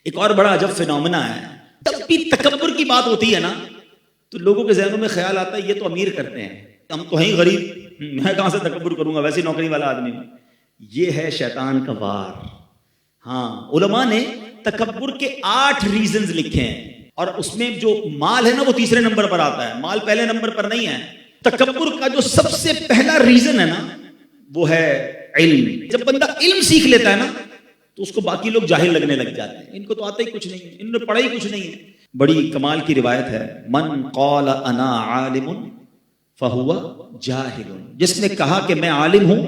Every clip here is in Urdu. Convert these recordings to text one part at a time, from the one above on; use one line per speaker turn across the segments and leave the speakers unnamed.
ایک اور بڑا عجب فینومنا ہے، جب بھی تکبر کی بات ہوتی ہے نا تو لوگوں کے ذہنوں میں خیال آتا ہے یہ تو امیر کرتے ہیں، ہم تو ہیں غریب، میں کہاں سے تکبر کروں گا، ویسے نوکری والا آدمی ہوں۔ یہ ہے شیطان کا وار۔ ہاں، علماء نے تکبر کے 8 ریزنز لکھے ہیں، اور اس میں جو مال ہے نا وہ تیسرے نمبر پر آتا ہے، مال پہلے نمبر پر نہیں ہے۔ تکبر کا جو سب سے پہلا ریزن ہے نا وہ ہے علم۔ جب بندہ علم سیکھ لیتا ہے نا تو اس کو باقی لوگ جاہل لگنے لگ جاتے ہیں، ان کو تو آتا ہی کچھ نہیں ہے، انہوں نے پڑھا ہی کچھ نہیں ہے۔ بڑی کمال کی روایت ہے، من قال انا عالم فہو جاہل، جس نے کہا کہ میں عالم ہوں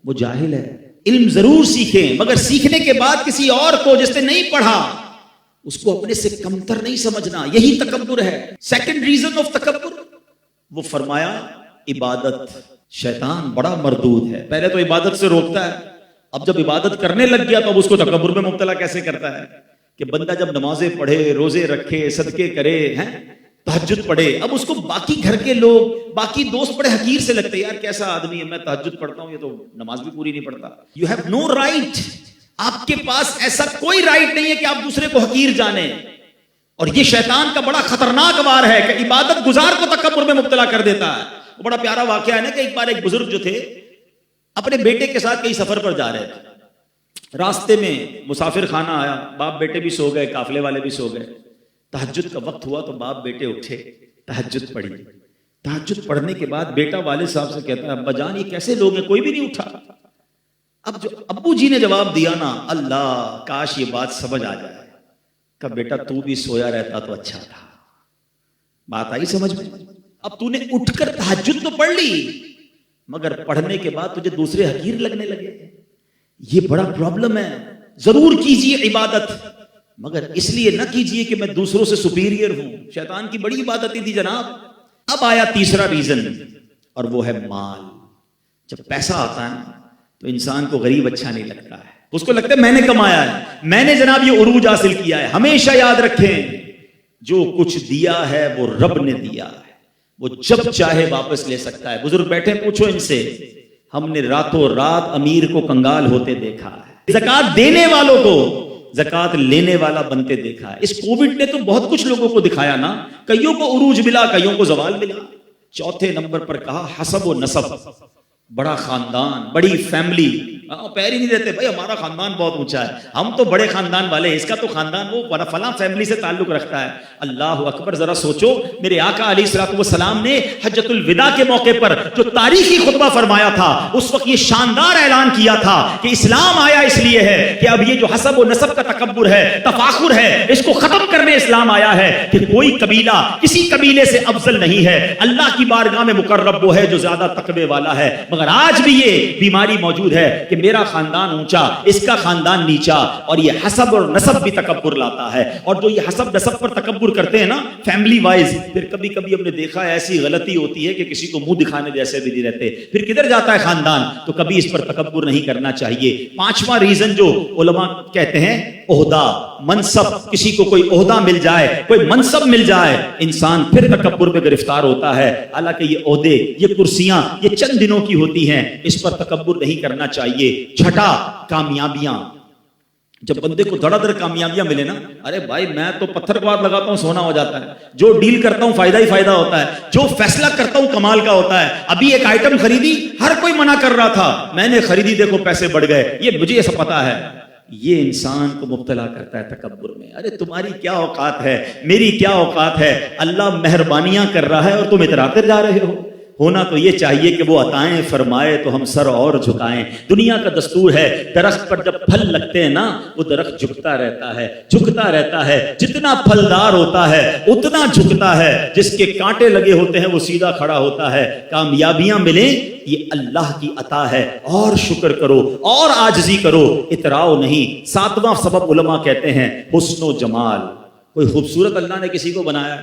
وہ جاہل ہے۔ علم ضرور سیکھیں، مگر سیکھنے کے بعد کسی اور کو جس نے نہیں پڑھا اس کو اپنے سے کمتر نہیں سمجھنا، یہی تکبر ہے۔ سیکنڈ ریزن آف تکبر، وہ فرمایا عبادت۔ شیطان بڑا مردود ہے، پہلے تو عبادت سے روکتا ہے، اب جب عبادت کرنے لگ گیا تو اب اس کو تکبر میں مبتلا کیسے کرتا ہے کہ بندہ جب نمازیں پڑھے، روزے رکھے، صدقے کرے، ہیں تہجد پڑھے، اب اس کو باقی گھر کے لوگ، باقی دوست بڑے حقیر سے لگتے ہیں، یار کیسا آدمی ہے، میں تہجد پڑھتا ہوں یہ تو نماز بھی پوری نہیں پڑھتا۔ یو ہیو نو رائٹ، آپ کے پاس ایسا کوئی رائٹ نہیں ہے کہ آپ دوسرے کو حقیر جانیں۔ اور یہ شیطان کا بڑا خطرناک وار ہے کہ عبادت گزار کو تکبر میں مبتلا کر دیتا ہے۔ وہ بڑا پیارا واقعہ ہے نا کہ ایک بار ایک بزرگ جو تھے اپنے بیٹے کے ساتھ کہیں سفر پر جا رہے تھے، راستے میں مسافر خانہ آیا، باپ بیٹے بھی سو گئے، قافلے والے بھی سو گئے، تہجد کا وقت ہوا تو باپ بیٹے اٹھے، تہجد پڑھی۔ تہجد پڑھنے کے بعد بیٹا والد صاحب سے کہتا ہے ابا جان یہ کیسے لوگ ہیں، کوئی بھی نہیں اٹھا۔ اب جو ابو جی نے جواب دیا نا، اللہ کاش یہ بات سمجھ آ جائے کہ بیٹا تو بھی سویا رہتا تو اچھا تھا۔ بات آئی سمجھ میں؟ اب تو نے اٹھ کر تہجد تو پڑھ لی مگر پڑھنے کے بعد تجھے دوسرے حقیر لگنے لگے، یہ بڑا پرابلم ہے۔ ضرور کیجئے عبادت مگر اس لیے نہ کیجئے کہ میں دوسروں سے سپیریئر ہوں۔ شیطان کی بڑی عبادت تھی جناب۔ اب آیا تیسرا ریزن اور وہ ہے مال۔ جب پیسہ آتا ہے تو انسان کو غریب اچھا نہیں لگتا ہے، اس کو لگتا ہے میں نے کمایا ہے، میں نے جناب یہ عروج حاصل کیا ہے۔ ہمیشہ یاد رکھیں جو کچھ دیا ہے وہ رب نے دیا ہے، وہ جب چاہے واپس لے سکتا ہے۔ بزرگ بیٹھے پوچھو ان سے، ہم نے راتوں رات امیر کو کنگال ہوتے دیکھا ہے، زکات دینے والوں کو زکات لینے والا بنتے دیکھا ہے۔ اس کووڈ نے تو بہت کچھ لوگوں کو دکھایا نا، کئیوں کو عروج ملا، کئیوں کو زوال ملا۔ چوتھے نمبر پر کہا حسب و نسب، بڑا خاندان، بڑی فیملی۔ پیر ہی نہیں دیتے بھائی ہمارا خاندان بہت اونچا ہے، ہم تو بڑے خاندان والے ہیں، اس کا تو خاندان وہ فلاں فیملی سے تعلق رکھتا ہے۔ اللہ اکبر، ذرا سوچو میرے آقا علیہ الصلوۃ والسلام نے حجۃ الوداع کے موقع پر جو تاریخی خطبہ فرمایا تھا، اس وقت یہ شاندار اعلان کیا تھا کہ اسلام آیا اس لیے ہے کہ اب یہ جو حسب و نسب کا تکبر ہے، تفاخر ہے، اس کو ختم کرنے اسلام آیا ہے کہ کوئی قبیلہ کسی قبیلے سے افضل نہیں ہے، اللہ کی بارگاہ میں مقرب وہ ہے جو زیادہ تقوی والا ہے۔ مگر آج بھی یہ بیماری موجود ہے کہ میرا خاندان اونچا، اس کا خاندان نیچا، اور یہ حسب اور نسب بھی تکبر لاتا ہے۔ اور جو یہ حسب نسب پر تکبر کرتے ہیں نا فیملی وائز، پھر کبھی کبھی ہم نے دیکھا ہے ایسی غلطی ہوتی ہے کہ کسی کو منہ دکھانے جیسے بھی نہیں رہتے، پھر کدھر جاتا ہے خاندان، تو کبھی اس پر تکبر نہیں کرنا چاہیے۔ پانچواں ریزن جو علماء کہتے ہیں عہدہ، منصب، کسی کو کوئی عہدہ مل جائے، کوئی منصب مل جائے، انسان پھر تکبر میں گرفتار ہوتا ہے۔ حالانکہ یہ عہدے، یہ کرسیاں یہ چند دنوں کی ہوتی ہیں، اس پر تکبر نہیں کرنا چاہیے۔ چھٹا، کامیابیاں۔ جب بندے کو دھڑا دھڑ کامیابیاں ملے نا، ارے بھائی میں تو پتھر کو ہاتھ لگاتا ہوں سونا ہو جاتا ہے، جو ڈیل کرتا ہوں فائدہ ہی فائدہ ہوتا ہے، جو فیصلہ کرتا ہوں کمال کا ہوتا ہے۔ ابھی ایک آئٹم خریدی، ہر کوئی منع کر رہا تھا، میں نے خریدی، دیکھو پیسے بڑھ گئے، یہ مجھے ایسا پتا ہے۔ یہ انسان کو مبتلا کرتا ہے تکبر میں۔ ارے تمہاری کیا اوقات ہے، میری کیا اوقات ہے، اللہ مہربانیاں کر رہا ہے اور تم اتراتے جا رہے ہو۔ ہونا تو یہ چاہیے کہ وہ عطائیں فرمائے تو ہم سر اور جھکائیں۔ دنیا کا دستور ہے، درخت پر جب پھل لگتے ہیں نا وہ درخت جھکتا رہتا ہے، جھکتا رہتا ہے، جتنا پھلدار ہوتا ہے اتنا جھکتا ہے، جس کے کانٹے لگے ہوتے ہیں وہ سیدھا کھڑا ہوتا ہے۔ کامیابیاں ملیں یہ اللہ کی عطا ہے، اور شکر کرو اور عاجزی کرو، اتراؤ نہیں۔ ساتواں سبب علماء کہتے ہیں حسن و جمال۔ کوئی خوبصورت اللہ نے کسی کو بنایا،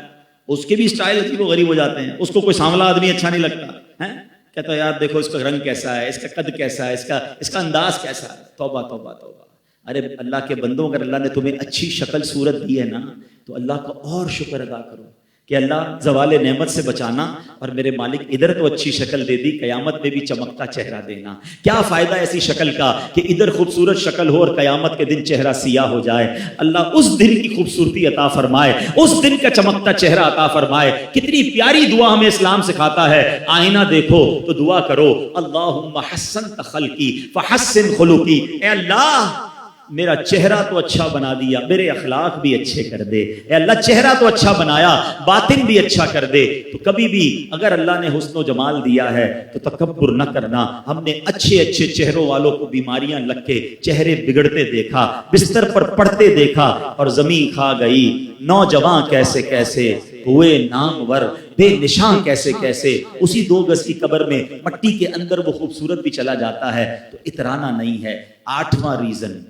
اس کے بھی اسٹائل عجیب و غریب ہو جاتے ہیں، اس کو کوئی سانولا آدمی اچھا نہیں لگتا ہے، کہتا ہے یار دیکھو اس کا رنگ کیسا ہے، اس کا قد کیسا ہے، اس کا انداز کیسا ہے۔ توبہ توبہ توبہ۔ ارے اللہ کے بندوں، اگر اللہ نے تمہیں اچھی شکل صورت دی ہے نا تو اللہ کا اور شکر ادا کرو۔ کہ اللہ زوال نعمت سے بچانا اور میرے مالک ادھر تو اچھی شکل دے دی، قیامت میں بھی چمکتا چہرہ دینا۔ کیا فائدہ ایسی شکل کا کہ ادھر خوبصورت شکل ہو اور قیامت کے دن چہرہ سیاہ ہو جائے۔ اللہ اس دن کی خوبصورتی عطا فرمائے، اس دن کا چمکتا چہرہ عطا فرمائے۔ کتنی پیاری دعا ہمیں اسلام سکھاتا ہے، آئینہ دیکھو تو دعا کرو، اللہم حسنت خلقی فحسن خلقی، اے اللہ میرا چہرہ تو اچھا بنا دیا، میرے اخلاق بھی اچھے کر دے۔ اے اللہ چہرہ تو اچھا بنایا، باطن بھی اچھا کر دے۔ تو کبھی بھی اگر اللہ نے حسن و جمال دیا ہے تو تکبر نہ کرنا۔ ہم نے اچھے اچھے چہروں والوں کو بیماریاں لگ کے چہرے بگڑتے دیکھا، بستر پر پڑتے دیکھا، اور زمین کھا گئی۔ نوجوان کیسے کیسے ہوئے نامور، بے نشان کیسے کیسے، اسی 2 گز کی قبر میں مٹی کے اندر وہ خوبصورت بھی چلا جاتا ہے۔ تو اترانا نہیں ہے۔ 8واں ریزن،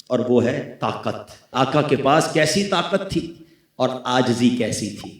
اور وہ ہے طاقت۔ آقا کے پاس کیسی طاقت تھی اور عاجزی کیسی تھی۔